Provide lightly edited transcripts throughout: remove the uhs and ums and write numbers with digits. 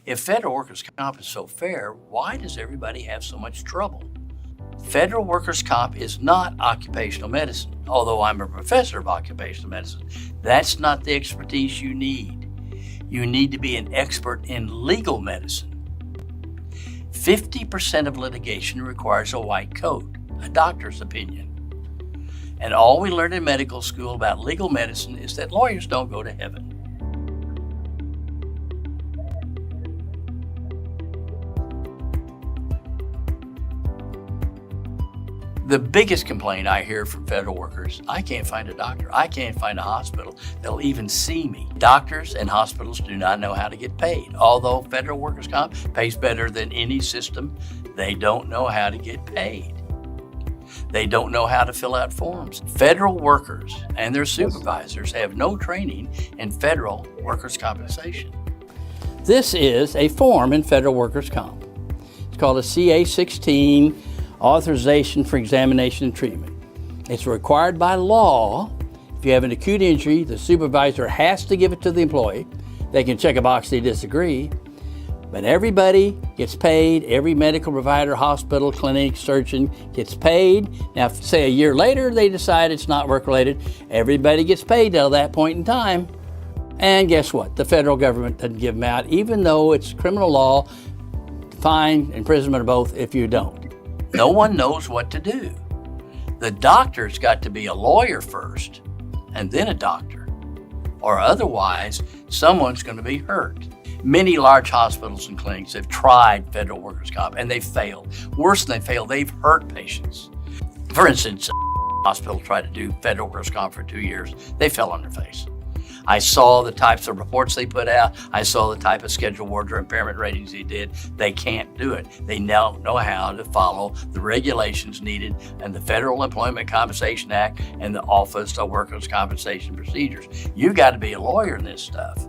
If federal workers' comp is so fair, why does everybody have so much trouble? Federal workers' comp is not occupational medicine, although I'm a professor of occupational medicine. That's not the expertise you need. You need to be an expert in legal medicine. 50% of litigation requires a white coat, a doctor's opinion. And all we learn in medical school about legal medicine is that lawyers don't go to heaven. The biggest complaint I hear from federal workers, I can't find a doctor. I can't find a hospital that'll even see me. Doctors and hospitals do not know how to get paid. Although federal workers' comp pays better than any system, they don't know how to get paid. They don't know how to fill out forms. Federal workers and their supervisors have no training in federal workers' compensation. This is a form in federal workers' comp. It's called a CA-16, Authorization for Examination and Treatment. It's required by law. If you have an acute injury, the supervisor has to give it to the employee. They can check a box they disagree, but everybody gets paid. Every medical provider, hospital, clinic, surgeon gets paid. Now, if, say a year later they decide it's not work-related, everybody gets paid till that point in time. And guess what? The federal government doesn't give them out, even though it's criminal law, fine, imprisonment, or both if you don't. No one knows what to do. The doctor's got to be a lawyer first and then a doctor, or otherwise someone's going to be hurt. Many large hospitals and clinics have tried federal workers' comp and they've failed. Worse than they failed, they've hurt patients. For instance, a hospital tried to do federal workers' comp for 2 years. They fell on their face. I saw the types of reports they put out. I saw the type of schedule wards or impairment ratings they did. They can't do it. They don't know how to follow the regulations needed in the Federal Employment Compensation Act and the Office of Workers' Compensation Procedures. You've got to be a lawyer in this stuff.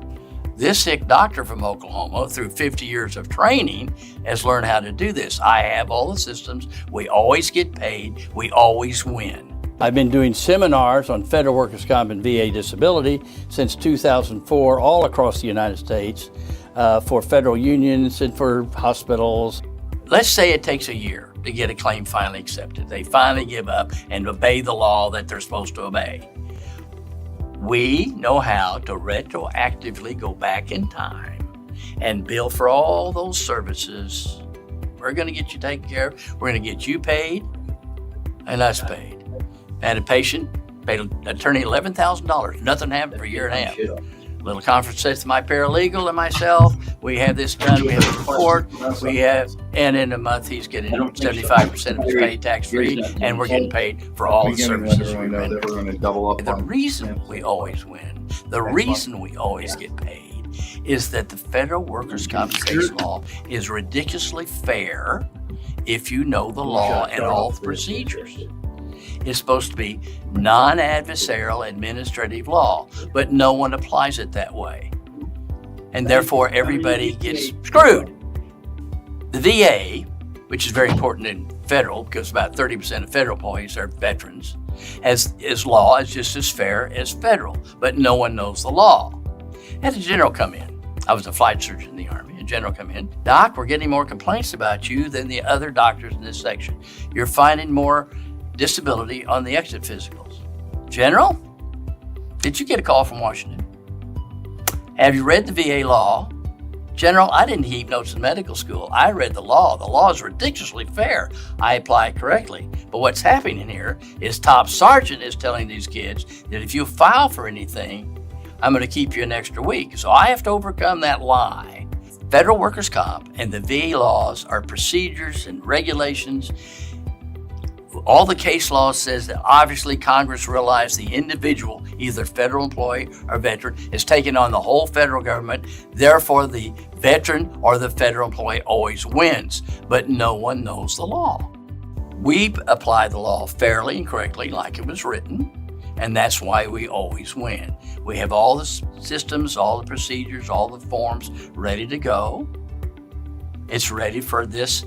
This hick doctor from Oklahoma, through 50 years of training, has learned how to do this. I have all the systems. We always get paid. We always win. I've been doing seminars on federal workers' comp and VA disability since 2004 all across the United States for federal unions and for hospitals. Let's say it takes a year to get a claim finally accepted. They finally give up and obey the law that they're supposed to obey. We know how to retroactively go back in time and bill for all those services. We're going to get you taken care of. We're going to get you paid and us paid. And a patient paid an attorney $11,000. Nothing happened for a year and a half. Little conference with my paralegal and myself. We have this done. We have a report. And in a month he's getting 75% of his pay tax-free, and we're getting paid for all the services we render. The reason we always win, the reason we always get paid, is that the federal workers' compensation law is ridiculously fair if you know the law and all the procedures. It's supposed to be non-adversarial administrative law, but no one applies it that way. And therefore, everybody gets screwed. The VA, which is very important in federal, because about 30% of federal employees are veterans, its law is just as fair as federal, but no one knows the law. Had a general come in. I was a flight surgeon in the Army. A general come in. Doc, we're getting more complaints about you than the other doctors in this section. You're finding more disability on the exit physicals. General, did you get a call from Washington? Have you read the VA law? General, I didn't keep notes in medical school. I read the law. The law is ridiculously fair. I apply it correctly. But what's happening here is Top Sergeant is telling these kids that if you file for anything, I'm going to keep you an extra week. So I have to overcome that lie. Federal workers' comp and the VA laws are procedures and regulations. All the case law says that obviously Congress realized the individual, either federal employee or veteran, is taking on the whole federal government. Therefore, the veteran or the federal employee always wins, but no one knows the law. We apply the law fairly and correctly like it was written, and that's why we always win. We have all the systems, all the procedures, all the forms ready to go. It's ready for this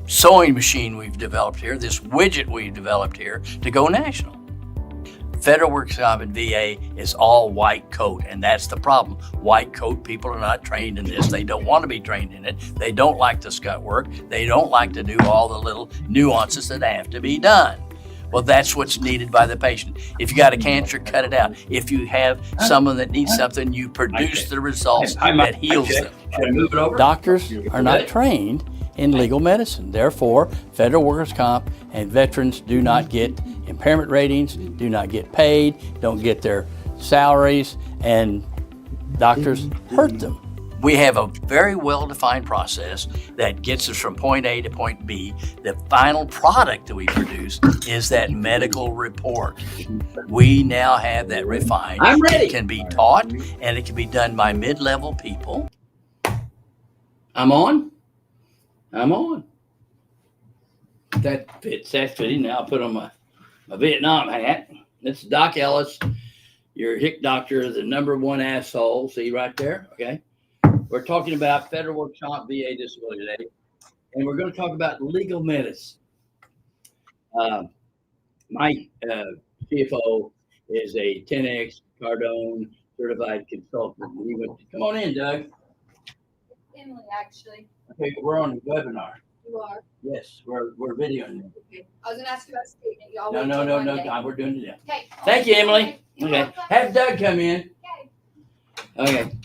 sewing machine we've developed here, this widget we've developed here, to go national. Federal workers' comp and VA is all white coat, and that's the problem. White coat people are not trained in this. They don't want to be trained in it. They don't like the scut work. They don't like to do all the little nuances that have to be done. Well, that's what's needed by the patient. If you got a cancer, cut it out. If you have someone that needs something, you produce the results that heals them. Should I move it over? Doctors are not trained in legal medicine. Therefore, federal workers' comp and veterans do not get impairment ratings, do not get paid, don't get their salaries, and doctors hurt them. We have a very well-defined process that gets us from point A to point B. The final product that we produce is that medical report. We now have that refined. I'm ready. It can be taught, and it can be done by mid-level people. I'm on. That fits. That's fitting. Now I'll put on my Vietnam hat. This is Doc Ellis, your hick doctor, the #1 asshole. See right there? Okay. We're talking about federal workers' comp, VA disability today, and we're going to talk about legal medicine. My CFO is a 10X Cardone certified consultant. Come on in, Doug. Emily, actually. Okay, we're on the webinar. You are? Yes, we're videoing you. Okay. I was going to ask you about a statement. Y'all No, wait no, till no, Monday. no. We're doing it now. Okay. Thank you, Emily. You're Okay, welcome. have Doug come in. Okay. Okay.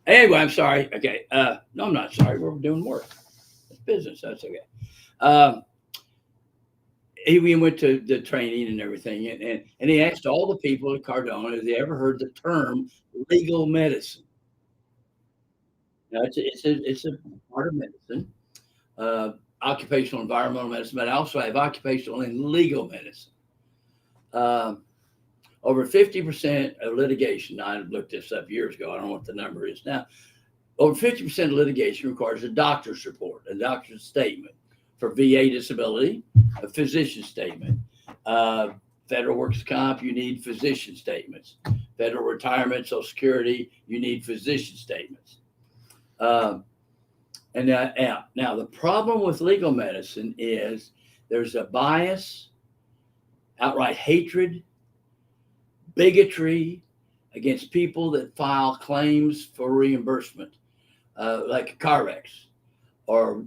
Anyway, I'm sorry. Okay. No, I'm not sorry. We're doing work. It's business. That's okay. We went to the training and everything, and he asked all the people at Cardone if they ever heard the term legal medicine. Now, it's a part of medicine, occupational environmental medicine, but I also have occupational and legal medicine. Over 50% of litigation, I looked this up years ago, I don't know what the number is now. Over 50% of litigation requires a doctor's report, a doctor's statement. For VA disability, a physician statement. Federal workers' comp, you need physician statements. Federal retirement, Social Security, you need physician statements. Now the problem with legal medicine is there's a bias, outright hatred, bigotry against people that file claims for reimbursement, like car wrecks or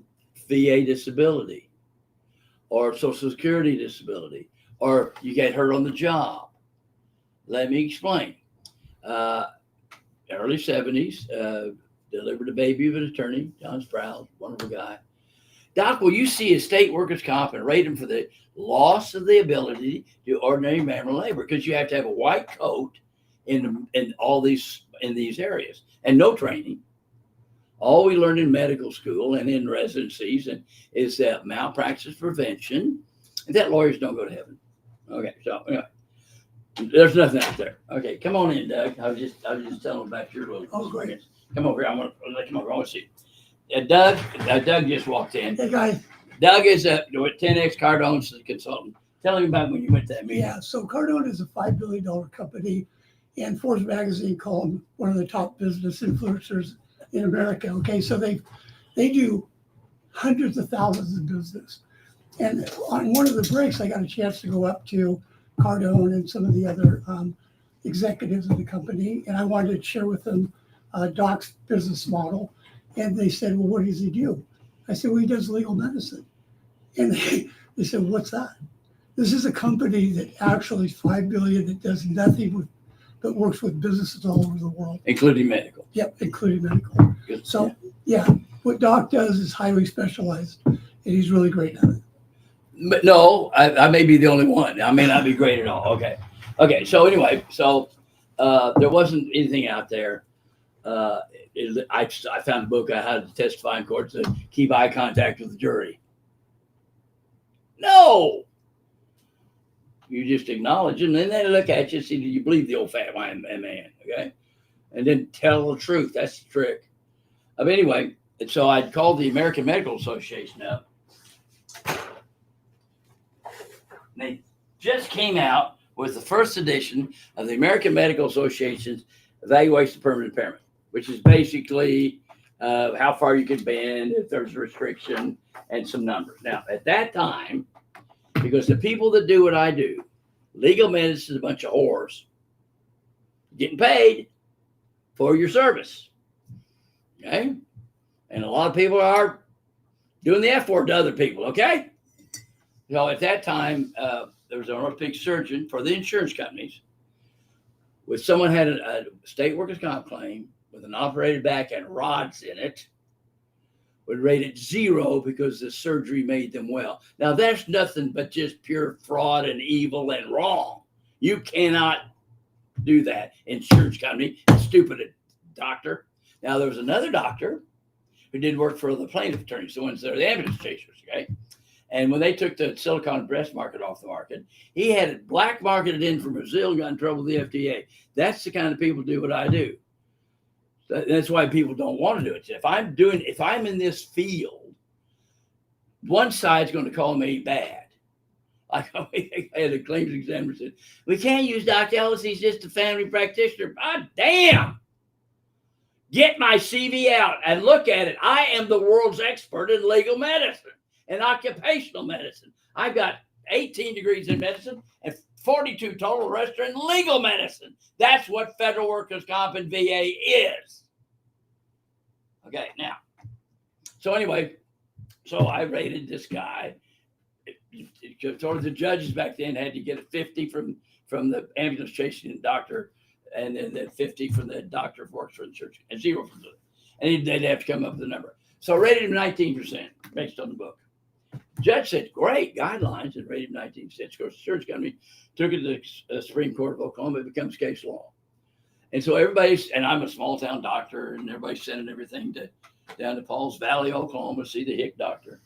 VA disability or Social Security disability, or you get hurt on the job. Let me explain. Early 70s, delivered a baby of an attorney, John Sproul, wonderful guy. Doc, will you see a state workers' comp and rate him for the loss of the ability to do ordinary manual labor? Because you have to have a white coat in all these areas and no training. All we learned in medical school and in residencies is that malpractice prevention, and that lawyers don't go to heaven. Okay, so there's nothing out there. Okay, come on in, Doug. I was just telling about your little experience. Come over here. I want to come over. I want to see. Doug just walked in. Hey guys. Doug is a 10X Cardone consultant. Tell him about when you went to that meeting. Yeah, so Cardone is a $5 billion company, and Forbes magazine called them one of the top business influencers in America. Okay, so they do hundreds of thousands of business. And on one of the breaks, I got a chance to go up to Cardone and some of the other executives of the company, and I wanted to share with them Doc's business model. And they said, well, what does he do? I said, well, he does legal medicine. And they said, what's that? This is a company that actually is $5 billion that does nothing but works with businesses all over the world. Including medical. Yep, including medical. Good. So, yeah, what Doc does is highly specialized, and he's really great at it. But no, I may be the only one. I may not be great at all. Okay. So anyway, there wasn't anything out there. I found a book on how to testify in court to keep eye contact with the jury. No, you just acknowledge it, and then they look at you and see, do you believe the old fat man? Okay, and then tell the truth. That's the trick. Anyway, and so I called the American Medical Association up. They just came out with the first edition of the American Medical Association's Evaluation of Permanent Impairment, which is basically how far you can bend, if there's a restriction, and some numbers. Now, at that time, because the people that do what I do Legal medicine is a bunch of whores getting paid for your service. Okay? And a lot of people are doing the F word to other people. Okay? So at that time, there was an orthopedic surgeon for the insurance companies. When someone had a state workers' comp claim with an operated back and rods in it, would rate it 0 because the surgery made them well. Now, that's nothing but just pure fraud and evil and wrong. You cannot do that. Insurance company, stupid doctor. Now, there was another doctor who did work for the plaintiff attorneys, the ones that are the ambulance chasers, okay? And when they took the silicone breast market off the market, he had it black marketed in from Brazil, got in trouble with the FDA. That's the kind of people who do what I do. That's why people don't want to do it. If I'm in this field, one side's going to call me bad. Like I had a claims examiner said, we can't use Dr. Ellis. He's just a family practitioner. God damn. Get my CV out and look at it. I am the world's expert in legal medicine and occupational medicine. I've got 18 degrees in medicine and 42 total. The rest are in legal medicine. That's what federal workers' comp and VA is. Okay, now, so anyway, so I rated this guy. Sort of the judges back then had to get a 50 from the ambulance chasing doctor, and then the 50 from the doctor who works for the church, and 0 from the, and they'd have to come up with a number. So I rated him 19% based on the book. Judge said, great guidelines, and rated him 19%. Of course, the church company took it to the Supreme Court of Oklahoma. It becomes case law. And so everybody's, and I'm a small town doctor, and everybody's sending everything down to Pauls Valley, Oklahoma, to see the hick doctor.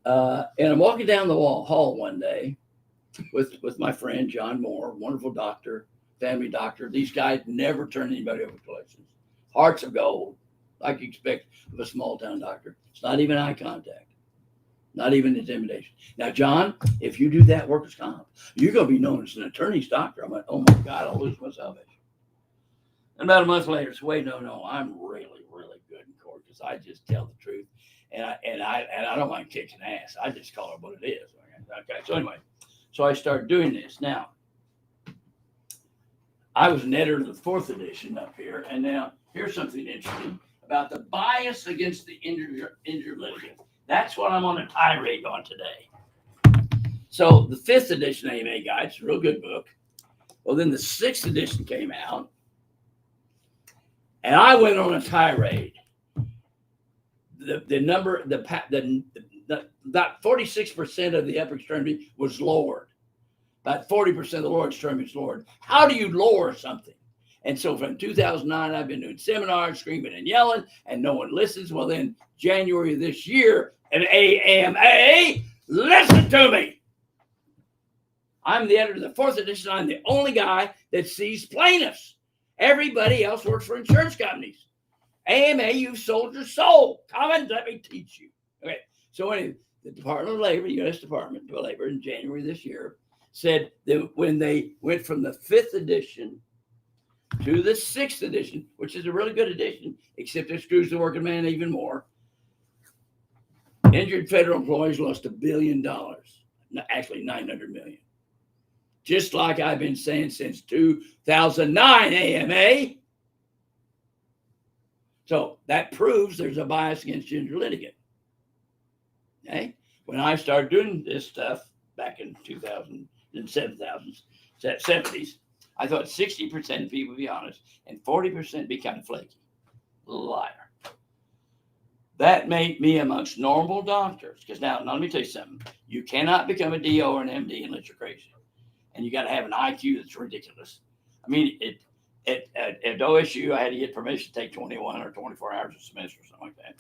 And I'm walking down the hall one day with my friend John Moore, wonderful doctor, family doctor. These guys never turn anybody over collections. Hearts of gold, like you expect of a small town doctor. It's not even eye contact, not even intimidation. Now, John, if you do that workers' comp, you're going to be known as an attorney's doctor. I'm like, oh my God, I'll lose my salvation. And about a month later, so wait, no, I'm really, really good in court because I just tell the truth, and I don't mind kicking ass. I just call it what it is. Okay. So anyway, so I started doing this. Now, I was an editor of the 4th edition up here, and now here's something interesting about the bias against the injured litigant. That's what I'm on a tirade on today. So the 5th edition AMA Guide, it's a real good book. Well, then the 6th edition came out. And I went on a tirade. About 46% of the upper extremity was lowered. About 40% of the lower extremity was lowered. How do you lower something? And so from 2009, I've been doing seminars, screaming and yelling, and no one listens. Well, then January of this year, an AMA, listen to me. I'm the editor of the 4th edition. I'm the only guy that sees plaintiffs. Everybody else works for insurance companies. AMA, you've sold your soul. Come and let me teach you. Okay. So anyway, the Department of Labor, U.S. Department of Labor in January this year said that when they went from the 5th edition to the 6th edition, which is a really good edition, except it screws the working man even more, injured federal employees lost $1 billion. Actually, $900 million. Just like I've been saying since 2009 AMA. So that proves there's a bias against injured litigant. Okay? When I started doing this stuff back in 2000 and 70s, I thought 60% of people would be honest and 40% be kind of flaky. Liar. That made me amongst normal doctors. Because now, let me tell you something. You cannot become a DO or an MD unless you're crazy. And you got to have an IQ that's ridiculous. I mean, at OSU, I had to get permission to take 21 or 24 hours a semester or something like that.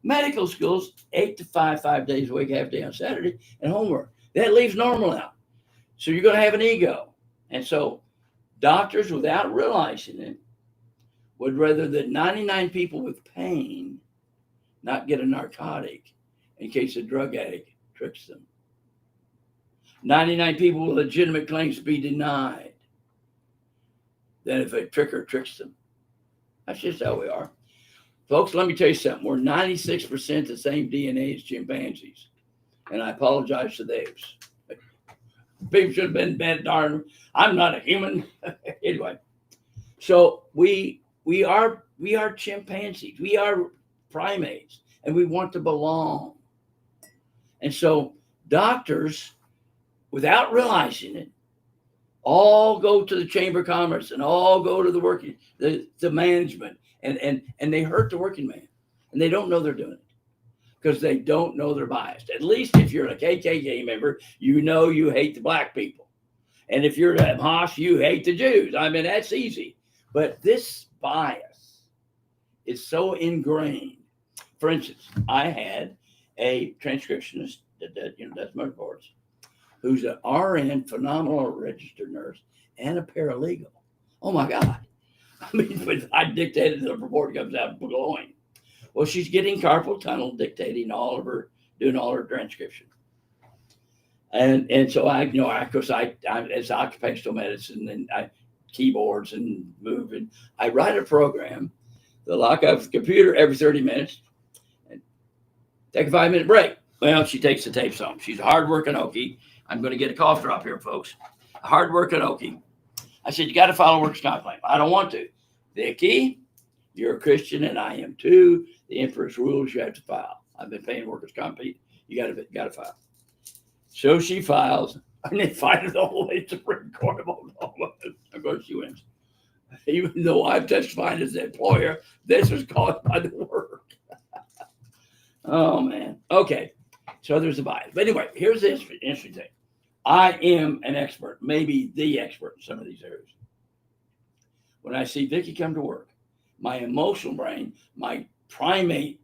Medical schools, 8 to 5 days a week, half day on Saturday, and homework. That leaves normal out. So you're going to have an ego. And so doctors, without realizing it, would rather that 99 people with pain not get a narcotic in case a drug addict tricks them. 99 people with legitimate claims be denied than if a tricker tricks them. That's just how we are. Folks, let me tell you something. We're 96% the same DNA as chimpanzees. And I apologize to those. People should have been bad. Darn, I'm not a human. Anyway, so we are chimpanzees. We are primates, and we want to belong. And so doctors, without realizing it, all go to the Chamber of Commerce and all go to the management, and they hurt the working man, and they don't know they're doing it because they don't know they're biased. At least if you're a KKK member, you know you hate the black people, and if you're a Haas, you hate the Jews. I mean, that's easy. But this bias is so ingrained. For instance, I had a transcriptionist that does my reports, who's an RN, phenomenal registered nurse, and a paralegal. Oh my God. I mean, when I dictated, the report comes out glowing. Well, she's getting carpal tunnel, dictating doing all her transcription. And so because it's occupational medicine and I keyboards and move, and I write a program to lock up the computer every 30 minutes and take a 5-minute break. Well, she takes the tapes home. She's a hardworking Okie. I'm going to get a cough drop here, folks. A hardworking Okie. I said, you got to follow workers' comp claim. I don't want to. Vicky, you're a Christian and I am too. The emperor's rules, you have to file. I've been paying workers' comp. You got to file. So she files, and they fight it the whole way to Supreme Court of Oklahoma. Of course, she wins. Even though I've testified as the employer, this was caused by the work. Oh, man. Okay. So there's a bias. But anyway, here's the interesting thing. I am an expert, maybe the expert in some of these areas. When I see Vicky come to work, my emotional brain, my primate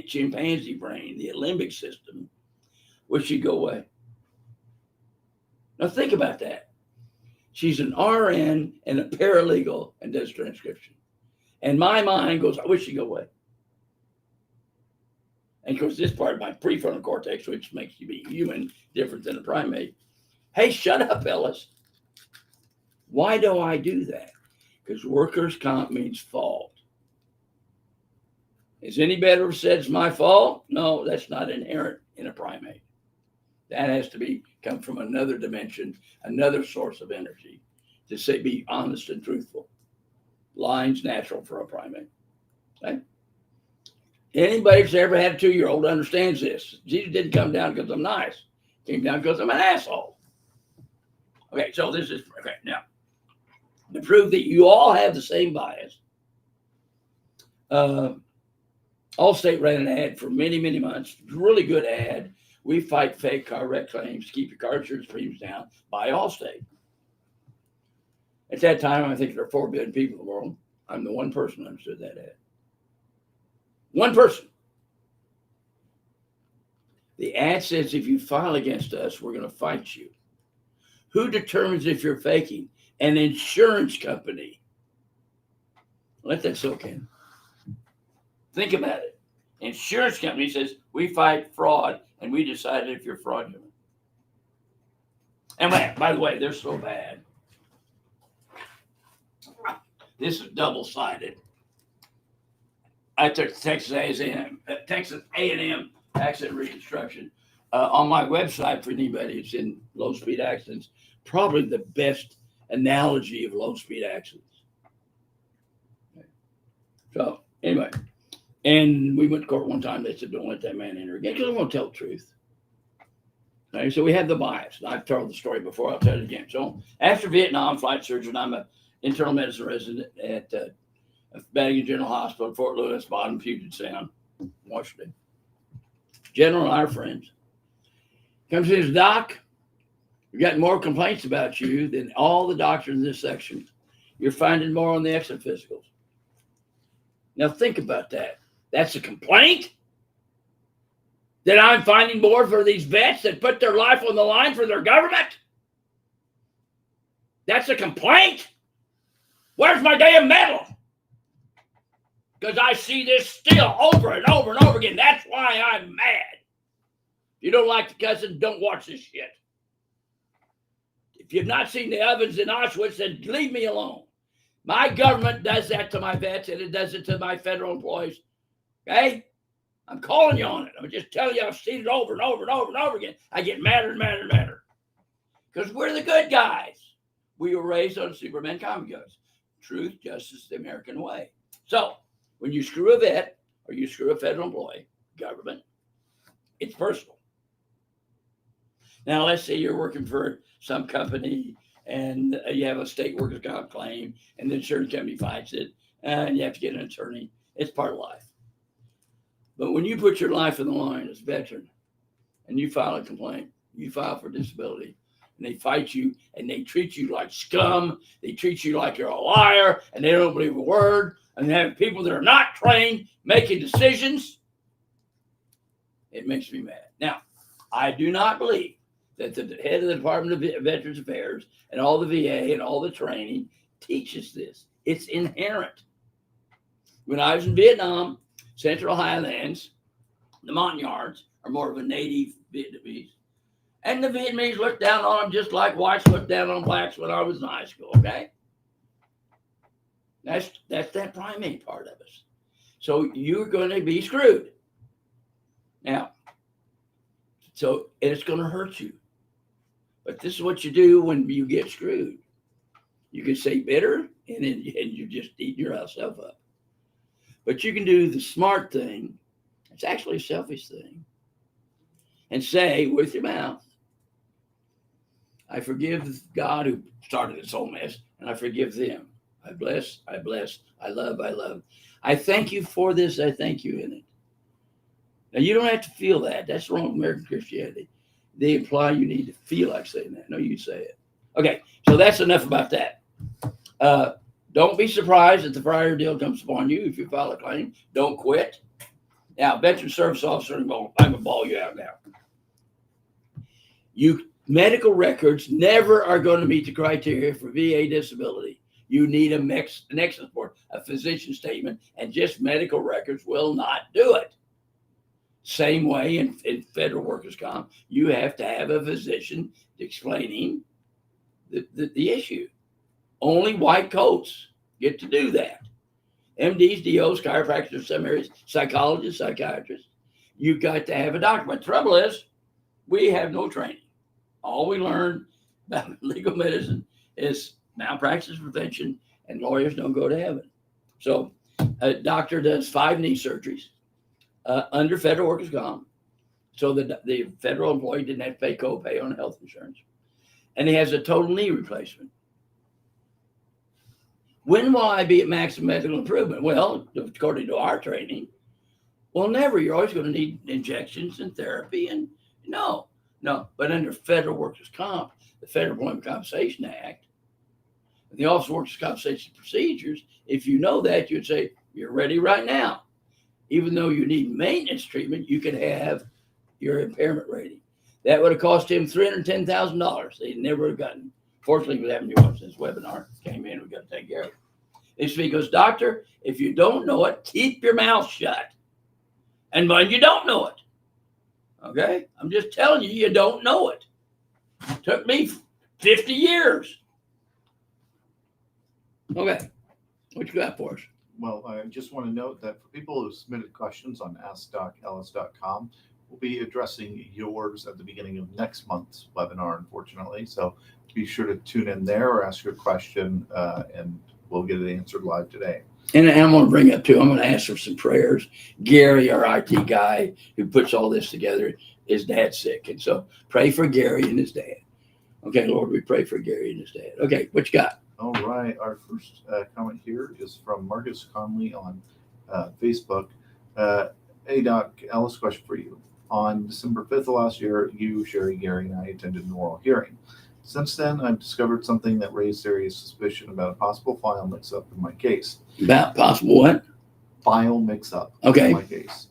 chimpanzee brain, the limbic system, would she go away? Now think about that. She's an RN and a paralegal and does transcription. And my mind goes, I wish she'd go away. And of course, this part of my prefrontal cortex, which makes you be human, different than a primate. Hey, shut up, Ellis. Why do I do that? Because workers' comp means fault. Has anybody ever said it's my fault? No, that's not inherent in a primate. That has to come from another dimension, another source of energy to say, be honest and truthful. Lying's natural for a primate. Okay? Anybody who's ever had a 2-year-old understands this. Jesus didn't come down because I'm nice. He came down because I'm an asshole. Okay, so this is, okay, now, to prove that you all have the same bias, Allstate ran an ad for many, many months. Really good ad. We fight fake car wreck claims, keep your car insurance premiums down, buy Allstate. At that time, I think there are 4 billion people in the world. I'm the one person who understood that ad. One person. The ad says, if you file against us, we're going to fight you. Who determines if you're faking? An insurance company. Let that soak in. Think about it. Insurance company says, we fight fraud, and we decided if you're fraudulent. And by the way, they're so bad. This is double-sided. I took Texas A&M accident reconstruction on my website for anybody who's in low-speed accidents. Probably the best analogy of low-speed accidents. Okay. So anyway, and we went to court one time. They said, don't let that man enter again because I won't tell the truth. Okay, so we have the bias. I've told the story before. I'll tell it again. So after Vietnam, flight surgeon, I'm an internal medicine resident at Bannigan General Hospital, Fort Lewis, bottom Puget Sound, Washington. General and our friends. Comes to his doc. We've got more complaints about you than all the doctors in this section. You're finding more on the exit physicals. Now think about that. That's a complaint? That I'm finding more for these vets that put their life on the line for their government? That's a complaint? Where's my damn medal? Because I see this still over and over and over again. That's why I'm mad. If you don't like the cussing, don't watch this shit. If you've not seen the ovens in Auschwitz, then leave me alone. My government does that to my vets, and it does it to my federal employees. Okay? I'm calling you on it. I'm just telling you I've seen it over and over and over and over again. I get madder and madder and madder. because we're the good guys. We were raised on Superman comic books. Truth, justice, the American way. So when you screw a vet or you screw a federal employee, government, it's personal. Now, let's say you're working for some company and you have a state workers' comp claim and the insurance company fights it and you have to get an attorney. It's part of life. But when you put your life on the line as a veteran and you file a complaint, you file for disability, and they fight you and they treat you like scum, they treat you like you're a liar and they don't believe a word, and they have people that are not trained making decisions, it makes me mad. Now, I do not believe that the head of the Department of Veterans Affairs and all the VA and all the training teaches this. It's inherent. When I was in Vietnam, Central Highlands, the Montagnards are more of a native Vietnamese. And the Vietnamese looked down on them just like whites looked down on blacks when I was in high school, okay? That's that primate part of us. So you're going to be screwed. Now, and it's going to hurt you. But this is what you do when you get screwed. You can say bitter, and you're just eating yourself up. But you can do the smart thing. It's actually a selfish thing. And say with your mouth, I forgive God who started this whole mess, and I forgive them. I bless, I love. I thank you for this, I thank you in it. Now, you don't have to feel that. That's wrong with American Christianity. They imply you need to feel like saying that. No, you say it. Okay, so that's enough about that. Don't be surprised if the prior deal comes upon you if you file a claim. Don't quit. Now, veteran service officer, I'm going to ball you out now. Medical records never are going to meet the criteria for VA disability. You need an excellent report, a physician statement, and just medical records will not do it. Same way in federal workers' comp, you have to have a physician explaining the issue. Only white coats get to do that. MDs, DOs, chiropractors, some areas, psychologists, psychiatrists. You've got to have a doctor. But the trouble is, we have no training. All we learn about legal medicine is malpractice prevention, and lawyers don't go to heaven. So a doctor does 5 knee surgeries under federal workers' comp, so that the federal employee didn't have to pay copay on health insurance. And he has a total knee replacement. When will I be at maximum medical improvement? Well, according to our training, well, never. You're always going to need injections and therapy. And no. But under federal workers' comp, the Federal Employment Compensation Act, the Office of Workers' Compensation Procedures, if you know that, you'd say, you're ready right now. Even though you need maintenance treatment, you could have your impairment rating. That would have cost him $310,000. They never would have gotten. Fortunately, we haven't watched this webinar. Came in, we got to take care of it. It's because, doctor, if you don't know it, keep your mouth shut. And when you don't know it, okay? I'm just telling you, you don't know it. It took me 50 years. Okay, what you got for us? Well, I just want to note that for people who submitted questions on ask.ellis.com, we'll be addressing yours at the beginning of next month's webinar, unfortunately. So be sure to tune in there or ask your question, and we'll get it answered live today. And I'm going to bring up, too, I'm going to ask for some prayers. Gary, our IT guy who puts all this together, his dad's sick. And so pray for Gary and his dad. Okay, Lord, we pray for Gary and his dad. Okay, what you got? All right. Our first comment here is from Marcus Conley on Facebook. Hey, Doc, Ellis, question for you. On December 5th of last year, you, Sherry, Gary, and I attended an oral hearing. Since then, I've discovered something that raised serious suspicion about a possible file mix-up in my case. About possible what? File mix-up Okay. in my case.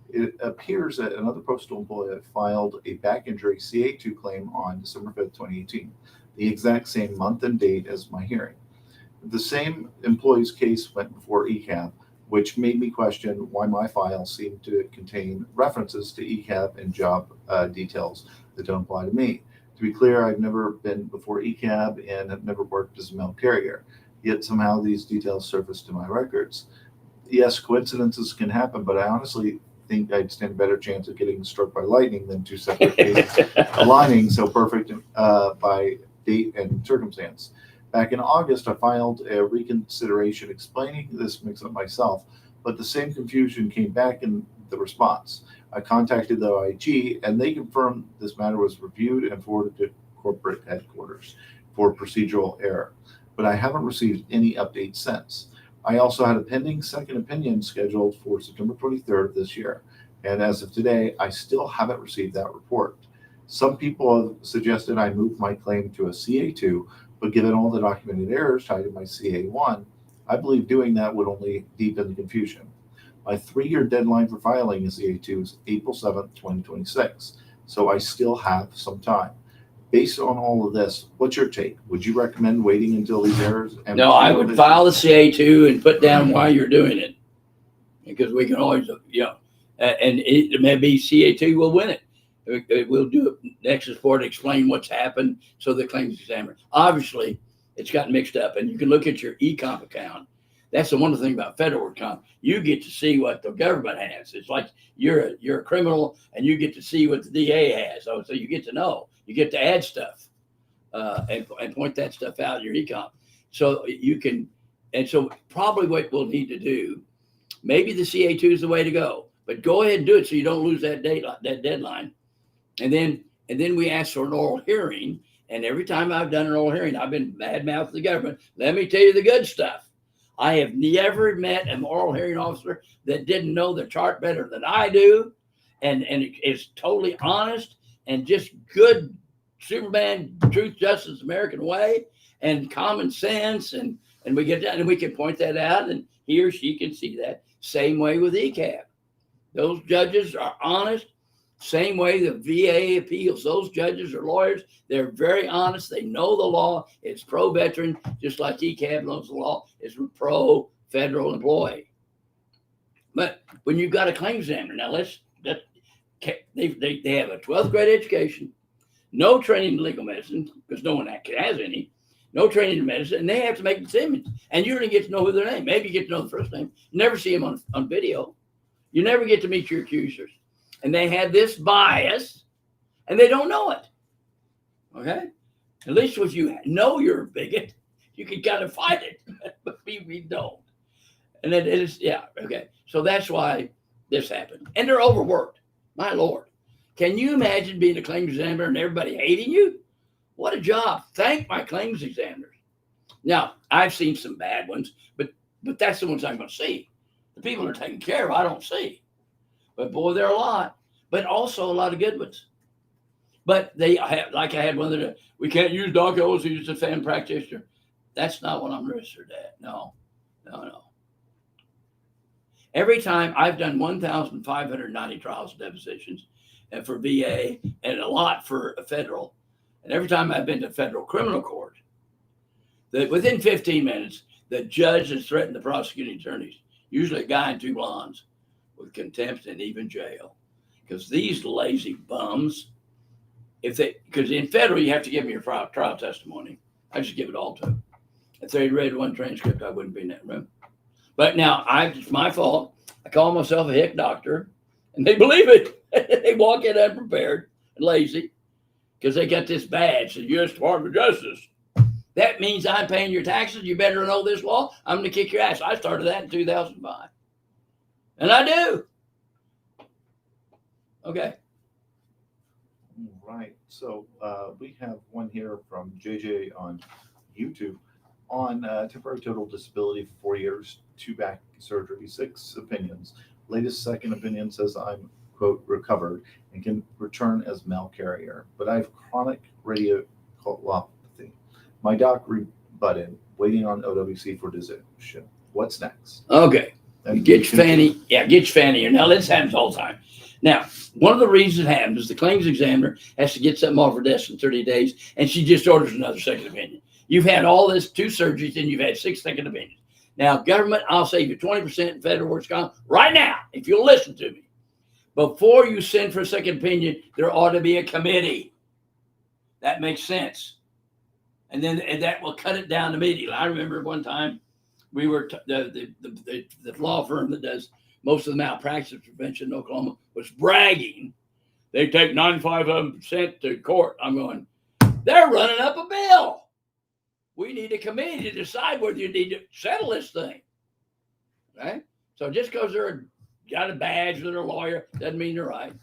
It appears that another postal employee filed a back injury CA2 claim on December 5th, 2018, the exact same month and date as my hearing. The same employee's case went before ECAB, which made me question why my file seemed to contain references to ECAB and job details that don't apply to me. To be clear, I've never been before ECAB and have never worked as a mail carrier, yet somehow these details surfaced in my records. Yes, coincidences can happen, but I honestly think I'd stand a better chance of getting struck by lightning than two separate cases aligning so perfect by date and circumstance. Back in August, I filed a reconsideration explaining this mix-up myself, but the same confusion came back in the response. I contacted the OIG, and they confirmed this matter was reviewed and forwarded to corporate headquarters for procedural error, but I haven't received any updates since. I also had a pending second opinion scheduled for September 23rd of this year, and as of today, I still haven't received that report. Some people have suggested I move my claim to a CA2, but given all the documented errors tied to my CA1, I believe doing that would only deepen the confusion. My 3-year deadline for filing a CA2 is April 7th, 2026, so I still have some time. Based on all of this, what's your take? Would you recommend waiting until these errors? No, I would file the CA2 and put down why you're doing it, because we can always, and it may be CA2 will win it. We'll do it next report, explain what's happened, so the claims examiner. Obviously, it's gotten mixed up, and you can look at your e-comp account. That's the wonderful thing about federal work comp. You get to see what the government has. It's like you're a criminal, and you get to see what the DA has. So you get to know. You get to add stuff and point that stuff out in your e-comp. So you can, and so probably what we'll need to do, maybe the CA2 is the way to go, but go ahead and do it so you don't lose that deadline. And then we ask for an oral hearing. And every time I've done an oral hearing, I've been bad-mouthed the government. Let me tell you the good stuff. I have never met an oral hearing officer that didn't know the chart better than I do, and is totally honest and just good Superman, truth, justice, American way, and common sense. And we get that, and we can point that out, and he or she can see that. Same way with ECAB. Those judges are honest. Same way the VA appeals, those judges or lawyers, they're very honest. They know the law. It's pro-veteran, just like ECAB knows the law. It's pro-federal employee. But when you've got a claims examiner, now they have a 12th grade education, no training in legal medicine, because no one has any, no training in medicine, and they have to make decisions. And you don't get to know who their name. Maybe you get to know the first name. You never see them on video. You never get to meet your accusers. And they had this bias, and they don't know it. Okay? At least if you know you're a bigot, you can kind of fight it, but we don't. And it is, yeah, okay. So that's why this happened. And they're overworked. My Lord. Can you imagine being a claims examiner and everybody hating you? What a job. Thank my claims examiners. Now, I've seen some bad ones, but that's the ones I'm going to see. The people that are taken care of, I don't see. But boy, there are a lot, but also a lot of good ones. But they have, like I had one that we can't use Doc Ellis, he's a fan practitioner. That's not what I'm registered at. No. Every time I've done 1,590 trials and depositions, and for VA, and a lot for a federal. And every time I've been to federal criminal court, that within 15 minutes, the judge has threatened the prosecuting attorneys, usually a guy and two blondes, with contempt and even jail. Because these lazy bums, because in federal, you have to give them your trial testimony. I just give it all to them. If they read one transcript, I wouldn't be in that room. But now, it's my fault. I call myself a hick doctor, and they believe it. They walk in unprepared and lazy because they got this badge, the U.S. Department of Justice. That means I'm paying your taxes. You better know this law. I'm going to kick your ass. I started that in 2005. And I do. Okay. All right. So we have one here from JJ on YouTube on temporary total disability for 4 years, 2 back surgery, 6 opinions. Latest second opinion says I'm, quote, recovered and can return as mail carrier, but I have chronic radiculopathy. My doc rebutted, waiting on OWC for decision. What's next? Okay. And Get your fanny. Yeah, get your fanny here. Now, this happens all the time. Now, one of the reasons it happens is the claims examiner has to get something off her desk in 30 days, and she just orders another second opinion. You've had all this 2 surgeries, and you've had 6 second opinions. Now, government, I'll save you 20% in federal works comp right now, if you'll listen to me. Before you send for a second opinion, there ought to be a committee. That makes sense. And that will cut it down immediately. I remember one time we were the law firm that does most of the malpractice prevention in Oklahoma was bragging. They take 95% to court. I'm going, they're running up a bill. We need a committee to decide whether you need to settle this thing. Right? So just because they're got a badge or they're a lawyer doesn't mean they're right.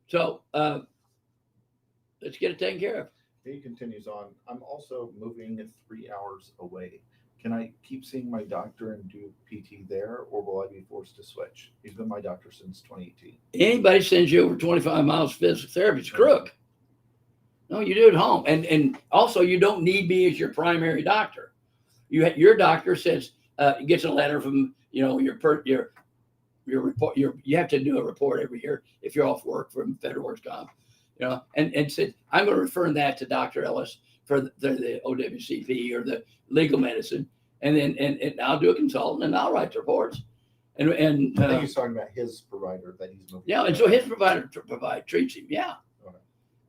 So let's get it taken care of. He continues on. I'm also moving 3 hours away. Can I keep seeing my doctor and do PT there, or will I be forced to switch? He's been my doctor since 2018. Anybody sends you over 25 miles of physical therapy, it's crook. No, you do it at home. And also, you don't need me as your primary doctor. Your doctor says, gets a letter from, your report. You have to do a report every year if you're off work from Federal Workers Comp, and said, I'm going to refer that to Dr. Ellis for the OWCP or the legal medicine. And then and I'll do a consultant and I'll write the reports. And I think he's talking about his provider that he's moving. Yeah, and so his provider treats him. Yeah. Okay.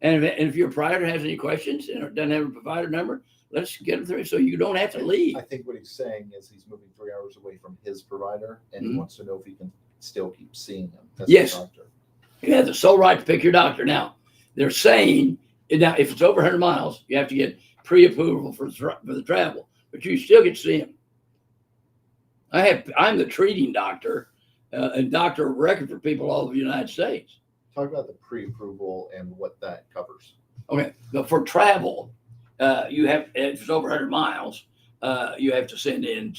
And if your provider has any questions and doesn't have a provider number, let's get them through so you don't have to leave. I think what he's saying is he's moving 3 hours away from his provider, and he Mhm. wants to know if he can still keep seeing him. As Yes. a doctor. You have the sole right to pick your doctor. Now, they're saying now if it's over 100 miles, you have to get pre-approval for the travel, but you still get to see him. I'm the treating doctor and doctor of record for people all over the United States. Talk about the pre-approval and what that covers. Okay, but for travel, you have, if it's over 100 miles, you have to send in,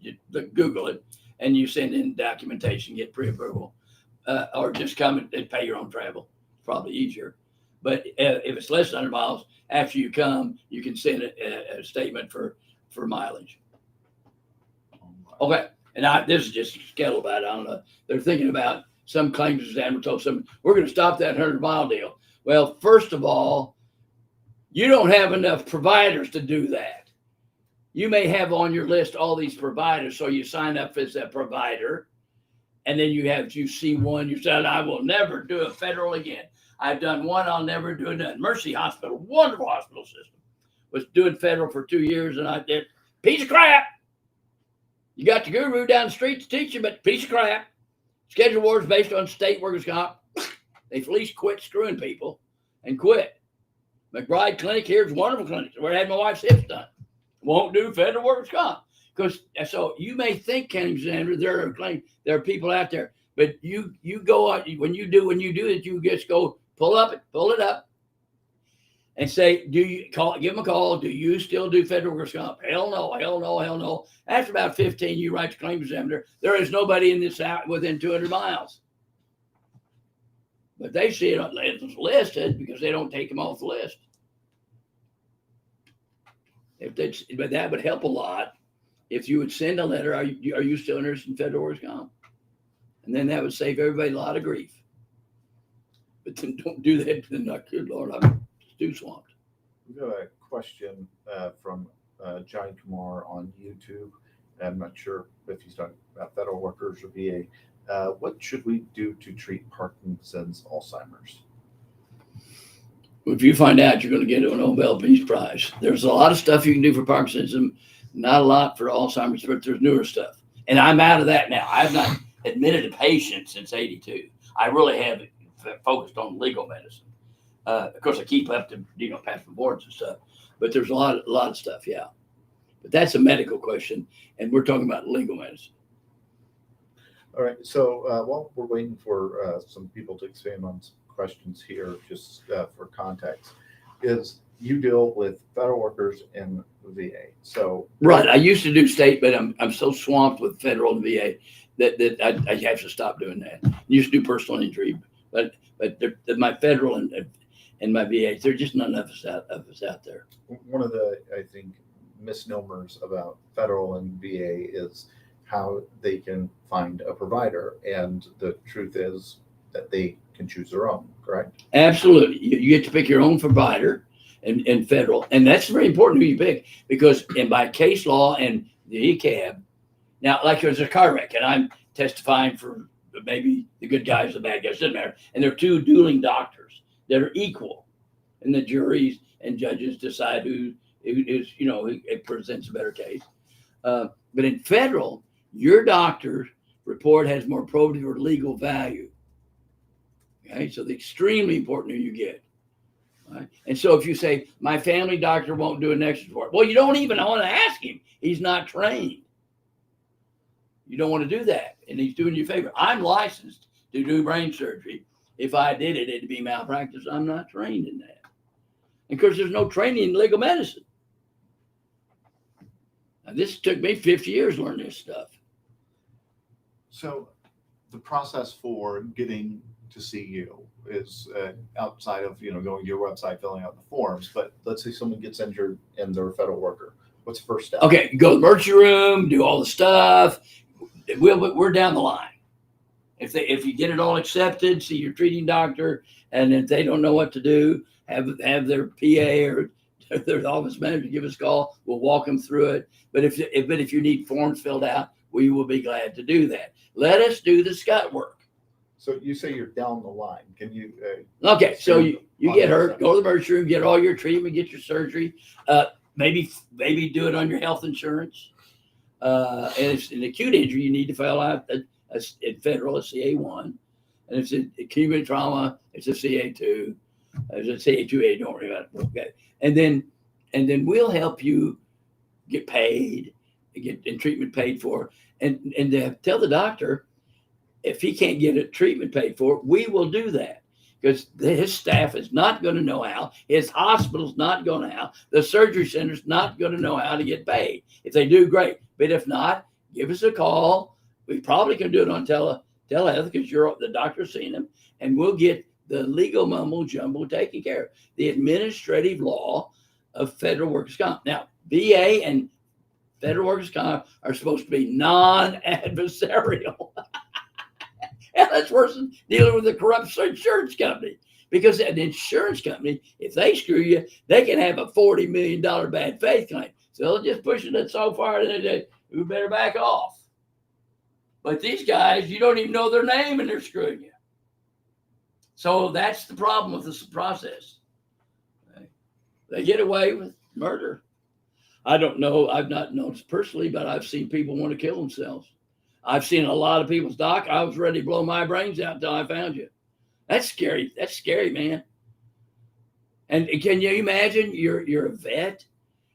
you Google it, and you send in documentation, get pre-approval, or just come and pay your own travel. It's probably easier. But if it's less than 100 miles, after you come, you can send a statement for mileage. Okay, and this is just skettle about it. I don't know. They're thinking about some claims examiner told some, we're going to stop that 100-mile deal. Well, first of all, you don't have enough providers to do that. You may have on your list all these providers, so you sign up as a provider, and then you see one, you said, I will never do a federal again. I've done one, I'll never do another. Mercy Hospital, wonderful hospital system, was doing federal for 2 years, and I did, piece of crap. You got the guru down the street to teach you, but piece of crap. Schedule awards based on state workers' comp. They've at least quit screwing people and quit. McBride Clinic here is wonderful clinic where I had my wife's hips done. Won't do federal workers' comp. So you may think, County Examiner, there are people out there, but you go out when you do it, you just go pull it up, and say, give them a call. Do you still do federal workers' comp? Hell no, hell no, hell no. After about 15, you write to claims examiner. There is nobody in this out within 200 miles. But they see it listed because they don't take them off the list. But that would help a lot if you would send a letter. Are you still interested in federal workers' comp? And then that would save everybody a lot of grief. But then don't do that. Then, good Lord, I'm too swamped. We've got a question from John Kumar on YouTube. I'm not sure if he's talking about federal workers or VA. What should we do to treat Parkinson's, Alzheimer's? If you find out, you're going to get a Nobel Peace Prize. There's a lot of stuff you can do for Parkinson's, not a lot for Alzheimer's, but there's newer stuff. And I'm out of that now. I've not admitted a patient since '82. I really have focused on legal medicine. Of course, I keep up to pass the boards and stuff, but there's a lot of stuff, yeah. But that's a medical question, and we're talking about legal medicine. All right. So while we're waiting for some people to expand on some questions here, just for context, is you deal with federal workers in VA. So right. I used to do state, but I'm so swamped with federal and VA that I have to stop doing that. I used to do personal injury, but my federal and my VA, there's just not enough of us out there. one of the, I think, misnomers about federal and VA is how they can find a provider. And the truth is that they can choose their own, correct? Absolutely. You get to pick your own provider in federal. And that's very important who you pick, because by case law and the ECAB, now, like there's a car wreck and I'm testifying for maybe the good guys, the bad guys, doesn't matter. And there are two dueling doctors that are equal. And the juries and judges decide who presents a better case. But in federal, your doctor's report has more probative or legal value. Okay, so it's extremely important who you get. Right? And so if you say, my family doctor won't do a nexus report, well, you don't even want to ask him. He's not trained. You don't want to do that. And he's doing you a favor. I'm licensed to do brain surgery. If I did it, it'd be malpractice. I'm not trained in that. And of course, there's no training in legal medicine. Now, this took me 50 years to learn this stuff. So the process for getting to see you is outside of, going to your website, filling out the forms. But let's say someone gets injured and they're a federal worker. What's the first step? Okay, go to the emergency room, do all the stuff. We're down the line. If you get it all accepted, see your treating doctor, and if they don't know what to do, have their PA or their office manager give us a call. We'll walk them through it. But if you need forms filled out, we will be glad to do that. Let us do the scut work. So you say you're down the line. Can you? Okay, so you get hurt, go to the emergency room, get all your treatment, get your surgery. Maybe do it on your health insurance. And if it's an acute injury, you need to fill out a federal, a CA1. And if it's an acute trauma, it's a CA2. If it's a CA2A, don't worry about it. Okay. And then we'll help you get paid, and treatment paid for. And tell the doctor, if he can't get a treatment paid for, we will do that. Because his staff is not going to know how. His hospital's not going to know how. The surgery center's not going to know how to get paid. If they do, great. But if not, give us a call. We probably can do it on telehealth because the doctor's seeing them. And we'll get the legal mumbo jumbo taken care of. The administrative law of federal workers' comp. Now, VA and federal workers' comp are supposed to be non-adversarial. And that's worse than dealing with a corrupt insurance company. Because an insurance company, if they screw you, they can have a $40 million bad faith claim. So they're just pushing it so far that they we better back off. But these guys, you don't even know their name and they're screwing you. So that's the problem with this process. They get away with murder. I don't know. I've not noticed personally, but I've seen people want to kill themselves. I've seen a lot of people's doc. I was ready to blow my brains out until I found you. That's scary. That's scary, man. And can you imagine you're a vet?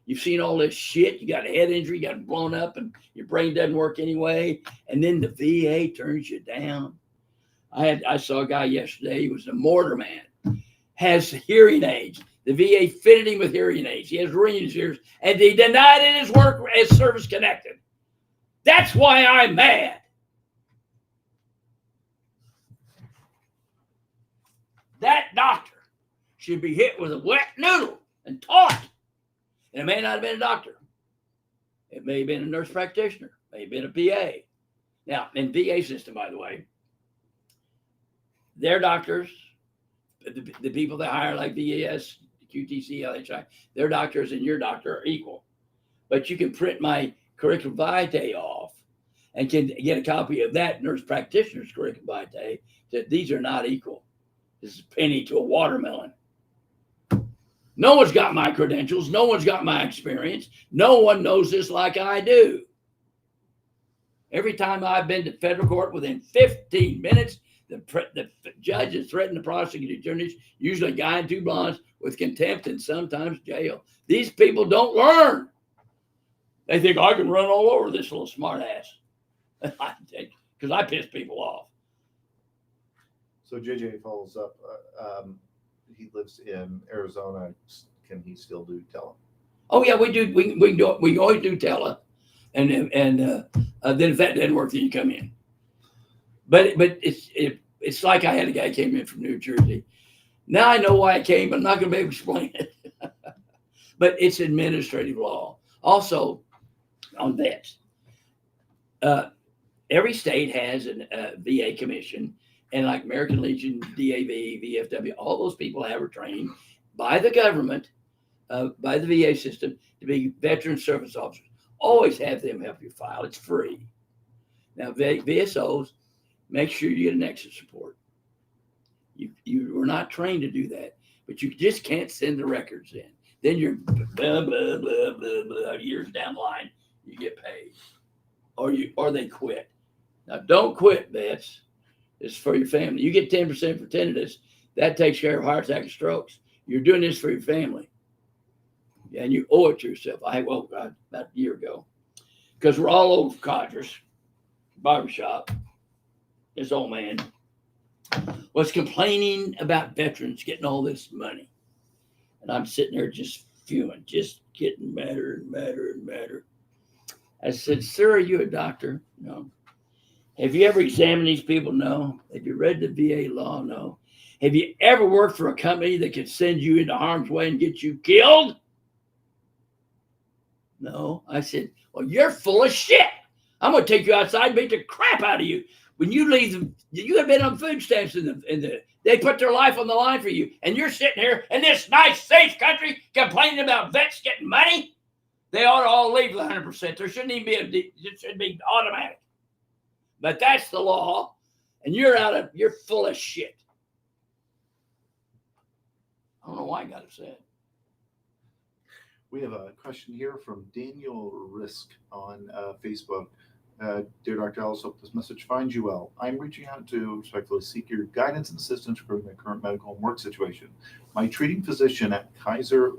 You've seen all this shit. You got a head injury, you got it blown up, and your brain doesn't work anyway. And then the VA turns you down. I saw a guy yesterday. He was a mortar man, has hearing aids. The VA fitted him with hearing aids. He has ringing in his ears, and they denied it his work as service connected. That's why I'm mad. That doctor should be hit with a wet noodle and taught. And it may not have been a doctor. It may have been a nurse practitioner. May have been a PA. Now, in VA system, by the way, their doctors, the people they hire like VAS, QTC, LHI, their doctors and your doctor are equal. But you can print my curriculum vitae off and can get a copy of that nurse practitioner's curriculum vitae that these are not equal. This is a penny to a watermelon. No one's got my credentials. No one's got my experience. No one knows this like I do. Every time I've been to federal court, within 15 minutes, the judge has threatened the prosecuting attorneys, usually a guy and two blondes, with contempt and sometimes jail. These people don't learn. They think I can run all over this little smart ass. Because I piss people off. So JJ follows up. He lives in Arizona. Can he still do tele? Oh yeah, we do. We can do it. We always do tele, and then if that didn't work, then you come in. But it's like I had a guy came in from New Jersey. Now I know why I came. I'm not going to be able to explain it. But it's administrative law. Also, on vets, every state has a VA commission. And like American Legion, DAV, VFW, all those people are trained by the government, by the VA system, to be veteran service officers. Always have them help you file. It's free. Now, VSOs, make sure you get a nexus report. You were not trained to do that, but you just can't send the records in. Then you're blah, blah, blah, blah, blah, years down the line, you get paid. or they quit. Now, don't quit, vets. It's for your family. You get 10% for tinnitus. That takes care of heart attack and strokes. You're doing this for your family. And you owe it to yourself. About a year ago. Because we're all over codgers. Barbershop. This old man was complaining about veterans getting all this money. And I'm sitting there just fuming, just getting madder and madder and madder. I said, sir, are you a doctor? No. Have you ever examined these people? No. Have you read the VA law? No. Have you ever worked for a company that could send you into harm's way and get you killed? No. I said, well, you're full of shit. I'm going to take you outside and beat the crap out of you. When you leave them, you have been on food stamps they put their life on the line for you. And you're sitting here in this nice, safe country complaining about vets getting money. They ought to all leave 100%. There shouldn't even be it should be automatic. But that's the law. And you're full of shit. I don't know why I got upset. We have a question here from Daniel Risk on Facebook. Dear Dr. Ellis, hope this message finds you well. I'm reaching out to respectfully seek your guidance and assistance regarding my current medical and work situation. My treating physician at Kaiser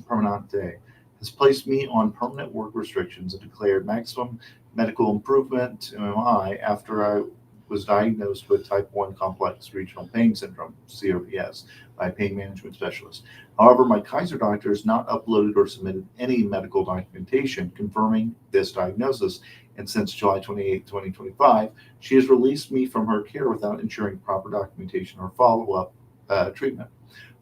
Permanente has placed me on permanent work restrictions and declared maximum medical improvement MMI after I was diagnosed with type 1 complex regional pain syndrome, CRPS, by a pain management specialist. However, my Kaiser doctor has not uploaded or submitted any medical documentation confirming this diagnosis, and since July 28, 2025, she has released me from her care without ensuring proper documentation or follow-up treatment.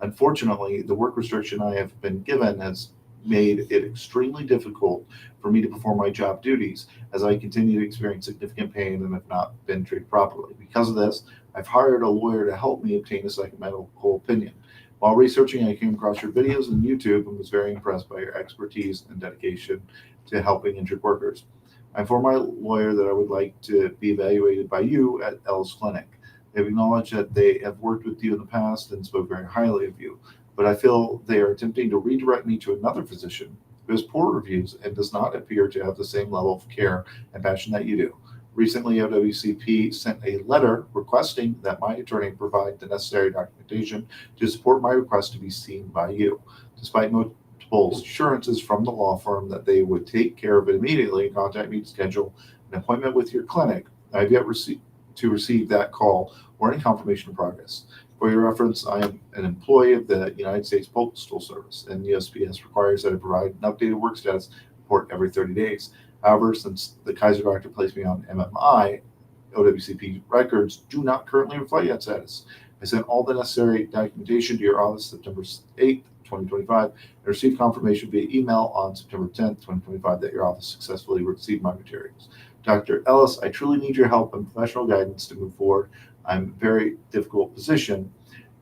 Unfortunately, the work restriction I have been given has made it extremely difficult for me to perform my job duties as I continue to experience significant pain and have not been treated properly. Because of this, I've hired a lawyer to help me obtain a second medical opinion. While researching, I came across your videos on YouTube and was very impressed by your expertise and dedication to helping injured workers. I informed my lawyer that I would like to be evaluated by you at Ellis Clinic. They've acknowledged that they have worked with you in the past and spoke very highly of you, but I feel they are attempting to redirect me to another physician who has poor reviews and does not appear to have the same level of care and passion that you do. Recently, OWCP sent a letter requesting that my attorney provide the necessary documentation to support my request to be seen by you. Despite multiple assurances from the law firm that they would take care of it immediately and contact me to schedule an appointment with your clinic, I have yet to receive that call or any confirmation of progress. For your reference, I am an employee of the United States Postal Service, and USPS requires that I provide an updated work status report every 30 days. However, since the Kaiser doctor placed me on MMI, OWCP records do not currently reflect that status. I sent all the necessary documentation to your office September 8th, 2025, and received confirmation via email on September 10th, 2025, that your office successfully received my materials. Dr. Ellis, I truly need your help and professional guidance to move forward. I'm in a very difficult position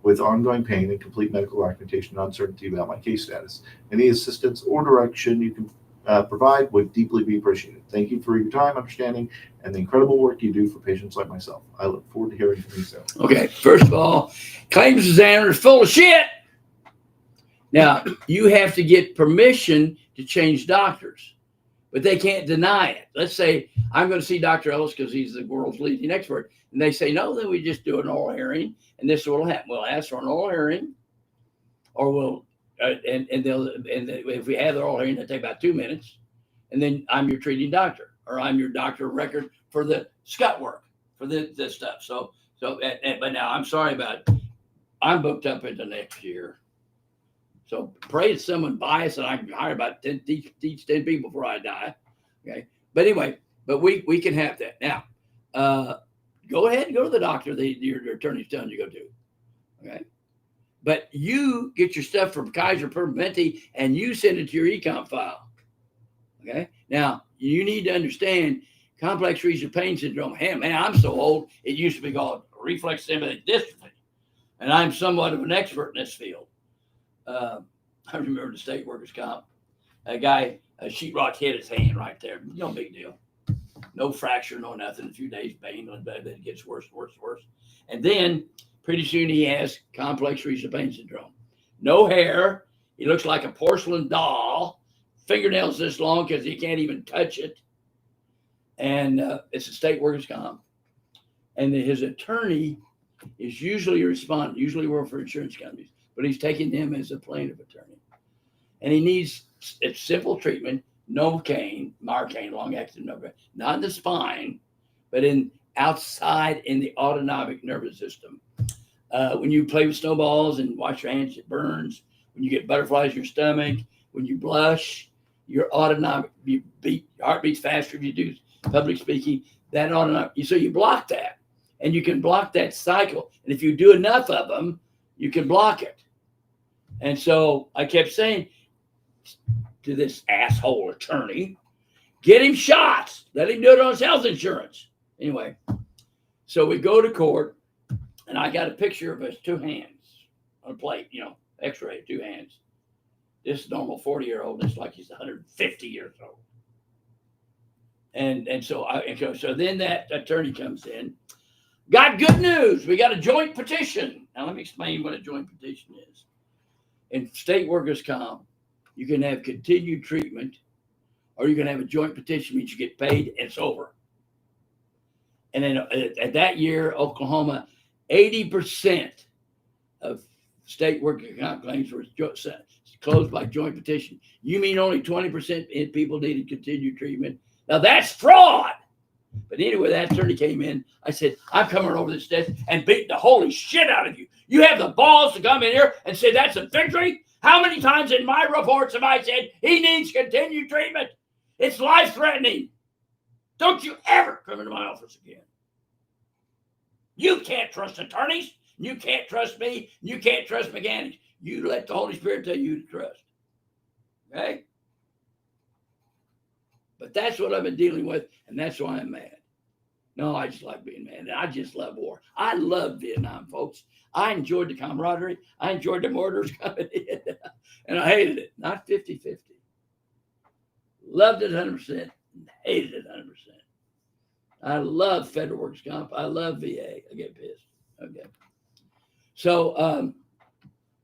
with ongoing pain and complete medical documentation and uncertainty about my case status. Any assistance or direction you can provide would deeply be appreciated. Thank you for your time, understanding, and the incredible work you do for patients like myself. I look forward to hearing from you soon. Okay, first of all, claims examiner is full of shit. Now, you have to get permission to change doctors, but they can't deny it. Let's say I'm going to see Dr. Ellis because he's the world's leading expert, and they say, no, then we just do an oral hearing, and this is what will happen. We'll ask for an oral hearing, or we'll if we have the oral hearing, it'll take about 2 minutes, and then I'm your treating doctor, or I'm your doctor of record for the scut work, for this stuff. But now I'm sorry about it. I'm booked up into next year. So pray that someone biased and I can hire about 10 people before I die. Okay. But anyway, we can have that. Now, go ahead and go to the doctor your attorney's telling you to go to. Okay. But you get your stuff from Kaiser Permanente and you send it to your econ file. Okay. Now, you need to understand complex regional pain syndrome. Man, I'm so old, it used to be called reflex sympathetic dystrophy. And I'm somewhat of an expert in this field. I remember the state workers' comp. A guy, a sheetrock hit his hand right there. No big deal. No fracture, no nothing. A few days pain, but it gets worse. And then pretty soon he has complex regional pain syndrome. No hair. He looks like a porcelain doll. Fingernails this long because he can't even touch it. and it's a state workers' comp. And his attorney is usually a respondent, usually work for insurance companies, but he's taking him as a plaintiff attorney. And he needs it's simple treatment, Novocaine, Marcaine, long-acting Novocaine, not in the spine, but outside in the autonomic nervous system. When you play with snowballs and wash your hands, it burns. When you get butterflies in your stomach, when you blush, your autonomic, your heart beats faster if you do public speaking. That autonomic, so you block that, and you can block that cycle. And if you do enough of them, you can block it. And so I kept saying to this asshole attorney, get him shots. Let him do it on his health insurance. Anyway, so we go to court, and I got a picture of his two hands on a plate, x-ray, two hands. This normal 40-year-old is like he's 150 years old. And so then that attorney comes in. Got good news. We got a joint petition. Now let me explain what a joint petition is. In state workers' comp, you can have continued treatment, or you can have a joint petition, means you get paid and it's over. And then at that year, Oklahoma, 80% of state workers' comp claims were closed by joint petition. You mean only 20% people needed continued treatment? Now that's fraud. But anyway, that attorney came in. I said, I'm coming over this desk and beating the holy shit out of you. You have the balls to come in here and say that's a victory? How many times in my reports have I said he needs continued treatment? It's life-threatening. Don't you ever come into my office again. You can't trust attorneys. You can't trust me. You can't trust mechanics. You let the Holy Spirit tell you to trust. Okay? But that's what I've been dealing with, and that's why I'm mad. No, I just like being mad. I just love war. I love Vietnam, folks. I enjoyed the camaraderie. I enjoyed the mortars coming in, and I hated it. Not 50-50. Loved it 100%, hated it 100%. I love federal workers' comp. I love VA. I get pissed. Okay. So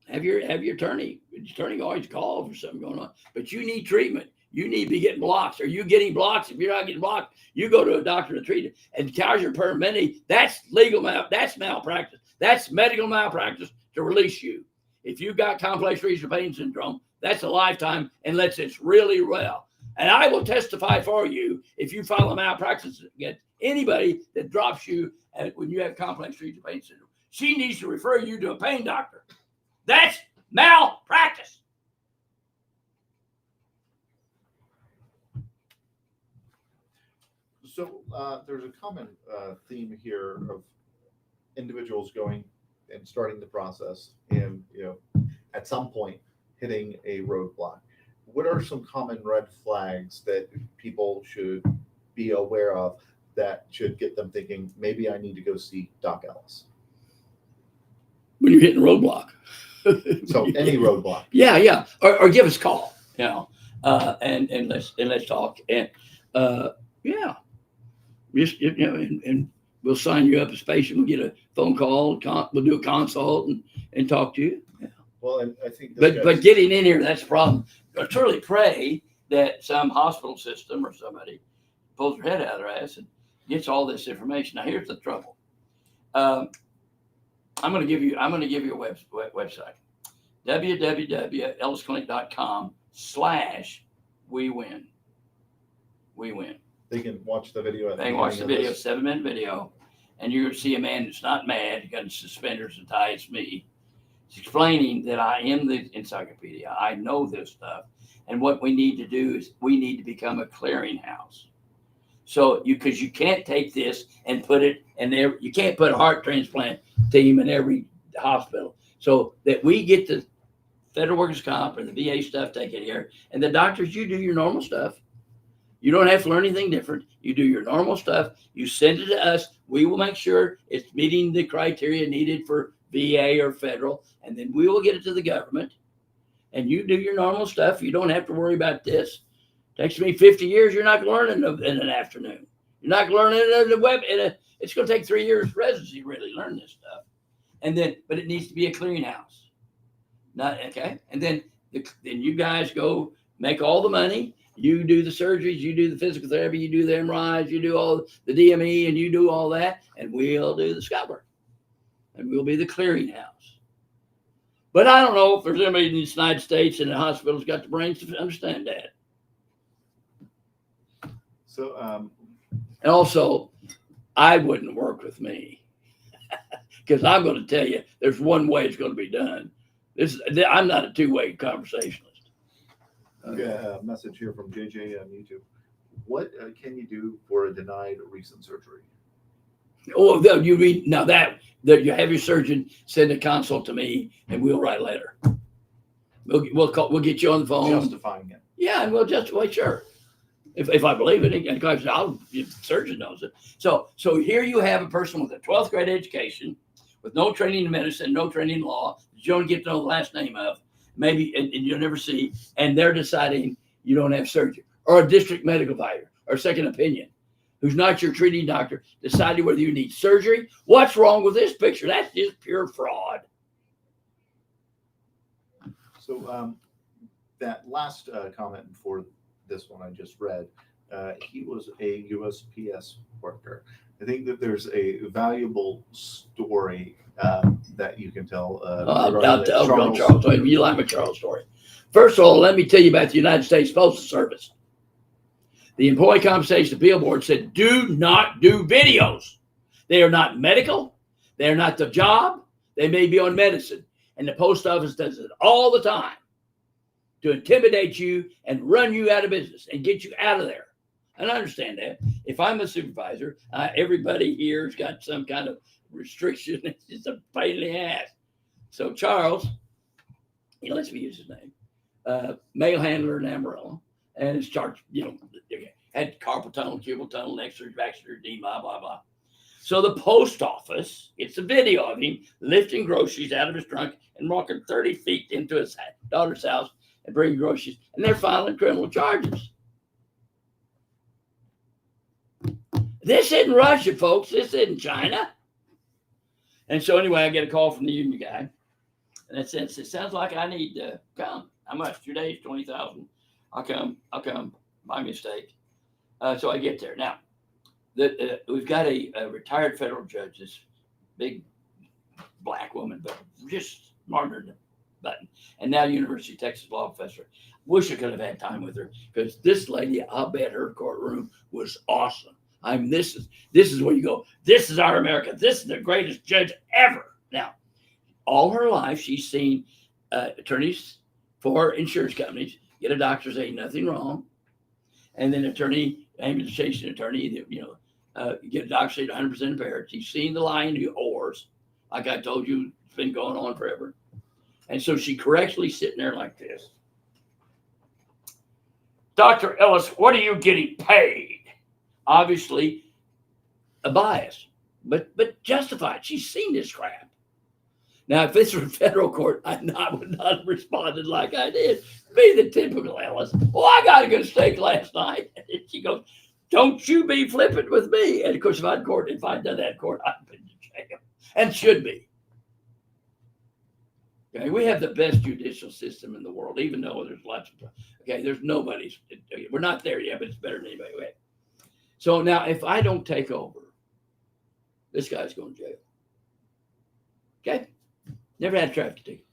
have your attorney. Your attorney always calls for something going on, but you need treatment. You need to be getting blocks. Are you getting blocks? If you're not getting blocked, you go to a doctor to treat it. And Kaiser Permanente, that's legal that's malpractice. That's medical malpractice to release you. If you've got complex regional pain syndrome, that's a lifetime unless it's really well. And I will testify for you if you file a malpractice against anybody that drops you when you have complex regional pain syndrome. She needs to refer you to a pain doctor. That's malpractice. So there's a common theme here of individuals going and starting the process and, at some point hitting a roadblock. What are some common red flags that people should be aware of that should get them thinking, maybe I need to go see Doc Ellis? When you're hitting a roadblock. So any roadblock. Yeah. Or give us a call, and let's talk. And yeah. Just, and we'll sign you up as a patient. We'll get a phone call. We'll do a consult and talk to you. Yeah. Well, and I think, but getting in here, that's the problem. I truly pray that some hospital system or somebody pulls their head out of their ass and gets all this information. Now, here's the trouble. I'm going to give you a website, www.ellisclinic.com/we-win. We win. They can watch the video. They can watch the video, 7-minute video, and you're going to see a man that's not mad, got suspenders and tie. It's me. He's explaining that I am the encyclopedia. I know this stuff. And what we need to do is we need to become a clearinghouse. So because you can't take this and put it in there. You can't put a heart transplant team in every hospital. So that we get the federal workers' comp or the VA stuff taken here. And the doctors, you do your normal stuff. You don't have to learn anything different. You do your normal stuff. You send it to us. We will make sure it's meeting the criteria needed for VA or federal. And then we will get it to the government. And you do your normal stuff. You don't have to worry about this. Takes me 50 years. You're not going to learn in an afternoon. You're not going to learn it in the web. It's going to take 3 years residency to really learn this stuff. But it needs to be a clearinghouse. Not okay. And then you guys go make all the money. You do the surgeries, you do the physical therapy, you do the MRIs, you do all the DME, and you do all that, and we'll do the scout work. And we'll be the clearinghouse. But I don't know if there's anybody in the United States and the hospital's got the brains to understand that. So, And also, I wouldn't work with me because I'm going to tell you there's one way it's going to be done. I'm not a two-way conversationalist. okay, a message here from JJ on YouTube. What can you do for a denied recent surgery? Oh, you read now that you have your surgeon send a consult to me, and we'll write a letter. We'll get you on the phone. Justifying it. Yeah, and we'll justify, sure. If I believe it, and if the surgeon knows it. So here you have a person with a 12th grade education, with no training in medicine, no training in law, that you don't get to know the last name of, maybe, and you'll never see, and they're deciding you don't have surgery, or a district medical advisor, or second opinion, who's not your treating doctor, deciding whether you need surgery. What's wrong with this picture? That's just pure fraud. So that last comment before this one I just read, he was a USPS worker. I think that there's a valuable story that you can tell. I'll tell Charles. You like my Charles story. First of all, let me tell you about the United States Postal Service. The Employee Compensation Appeal Board said, do not do videos. They are not medical. They are not the job. They may be on medicine. And the post office does it all the time to intimidate you and run you out of business and get you out of there. And I understand that. If I'm a supervisor, everybody here has got some kind of restriction. It's just a pain in the ass. So Charles, he lets me use his name, mail handler in Amarillo, and is charged, had carpal tunnel, cubital tunnel, neck surgery, back surgery, blah, blah, blah. So the post office, it's a video of him lifting groceries out of his trunk and walking 30 feet into his daughter's house and bringing groceries, and they're filing criminal charges. This isn't Russia, folks. This isn't China. And so anyway, I get a call from the union guy, and it says, it sounds like I need to come. How much? 2 days, 20,000. I'll come. My mistake. So I get there. Now, we've got a retired federal judge, this big black woman, but just smarter than a button. And now University of Texas law professor. Wish I could have had time with her, because this lady, I'll bet her courtroom was awesome. This is where you go, this is our America. This is the greatest judge ever. Now, all her life, she's seen attorneys for insurance companies get a doctor say nothing wrong, and then ambulance attorney, get a doctor say 100% impaired. She's seen the lying to oars, like I told you, it's been going on forever. And so she correctly sitting there like this. Dr. Ellis, what are you getting paid? Obviously, a bias, but justified. She's seen this crap. Now, if this were federal court, I would not have responded like I did. Be the typical Ellis. Well, I got a good steak last night. And she goes, don't you be flippant with me. And of course, if I'd done that in court, I'd been to jail, and should be. Okay, we have the best judicial system in the world, even though there's lots of, there's nobody's, we're not there yet, but it's better than anybody. Okay. So now if I don't take over, this guy's going to jail. Okay? Never had a traffic ticket.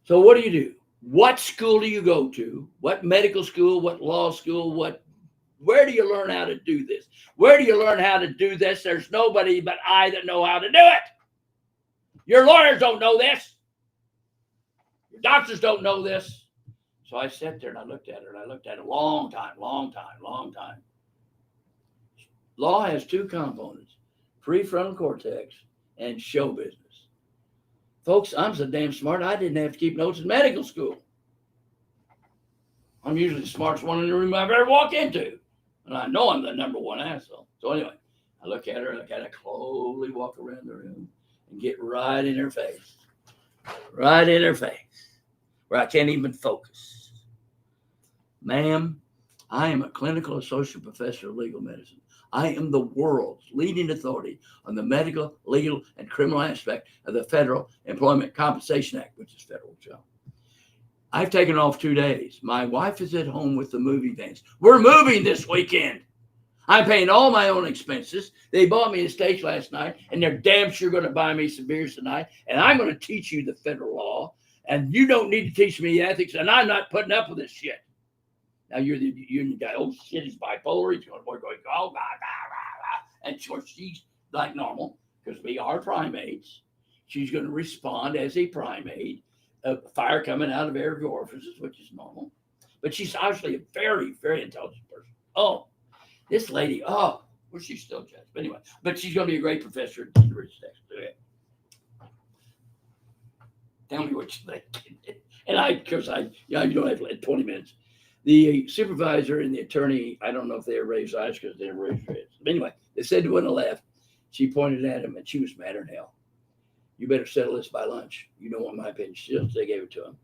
So what do? What school do you go to? What medical school? What law school? Where do you learn how to do this? Where do you learn how to do this? There's nobody but I that know how to do it. Your lawyers don't know this. Your doctors don't know this. So I sat there and I looked at her, and I looked at it a long time. Law has two components, prefrontal cortex and show business. Folks, I'm so damn smart, I didn't have to keep notes in medical school. I'm usually the smartest one in the room I've ever walked into. And I know I'm the number one asshole. So anyway, I look at her, slowly walk around the room and get right in her face. Right in her face, where I can't even focus. Ma'am, I am a clinical associate professor of legal medicine. I am the world's leading authority on the medical, legal, and criminal aspect of the Federal Employment Compensation Act, which is federal job. I've taken off 2 days. My wife is at home with the movie vans. We're moving this weekend. I'm paying all my own expenses. They bought me a steak last night, and they're damn sure going to buy me some beers tonight. And I'm going to teach you the federal law, and you don't need to teach me ethics. And I'm not putting up with this shit. Now you're the guy. Oh shit, he's bipolar. He's going oh blah, blah, blah, blah. And of course she's like normal because we are primates. She's going to respond as a primate. Fire coming out of every orifices, which is normal. But she's obviously a very, very intelligent person. Oh. This lady, well, she's still judged. But anyway, but she's going to be a great professor at the University of Texas. Tell me what you think. And you don't have to let 20 minutes. The supervisor and the attorney, I don't know if they raised eyes because they didn't raise their heads. But anyway, they said to one on the left. She pointed at him and she was madder than hell. You better settle this by lunch. You don't want my opinion. They gave it to him.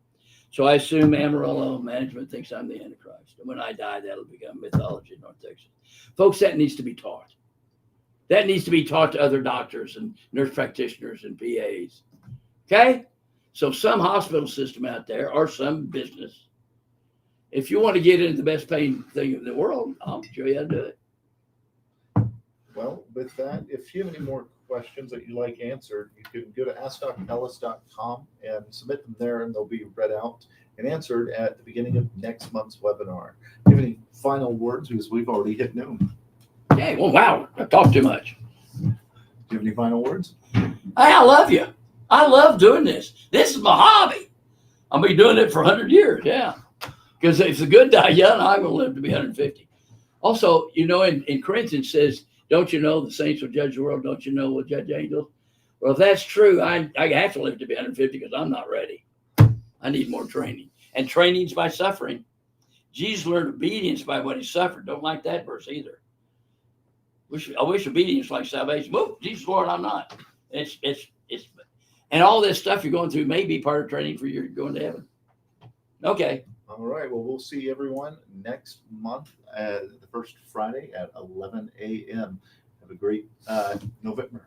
So I assume Amarillo management thinks I'm the Antichrist. And when I die, that'll become mythology in North Texas. Folks, that needs to be taught. That needs to be taught to other doctors and nurse practitioners and PAs. Okay? So some hospital system out there or some business, if you want to get into the best paying thing in the world, I'll show you how to do it. Well, with that, if you have any more questions that you like answered, you can go to ask.ellis.com and submit them there, and they'll be read out and answered at the beginning of next month's webinar. Do you have any final words? Because we've already hit noon. Okay, well, wow, I talked too much. Do you have any final words? Hey, I love you. I love doing this. This is my hobby. I'll be doing it for 100 years, yeah. Because if the good die young, I will live to be 150. Also, in Corinthians says, don't you know the saints will judge the world? Don't you know we'll judge angels? Well, if that's true, I have to live to be 150 because I'm not ready. I need more training. And training's by suffering. Jesus learned obedience by what he suffered. Don't like that verse either. I wish obedience like salvation. Whoa, Jesus, Lord, I'm not. It's and all this stuff you're going through may be part of training for you going to heaven. Okay. All right. Well, we'll see everyone next month, the first Friday at 11 a.m. Have a great November.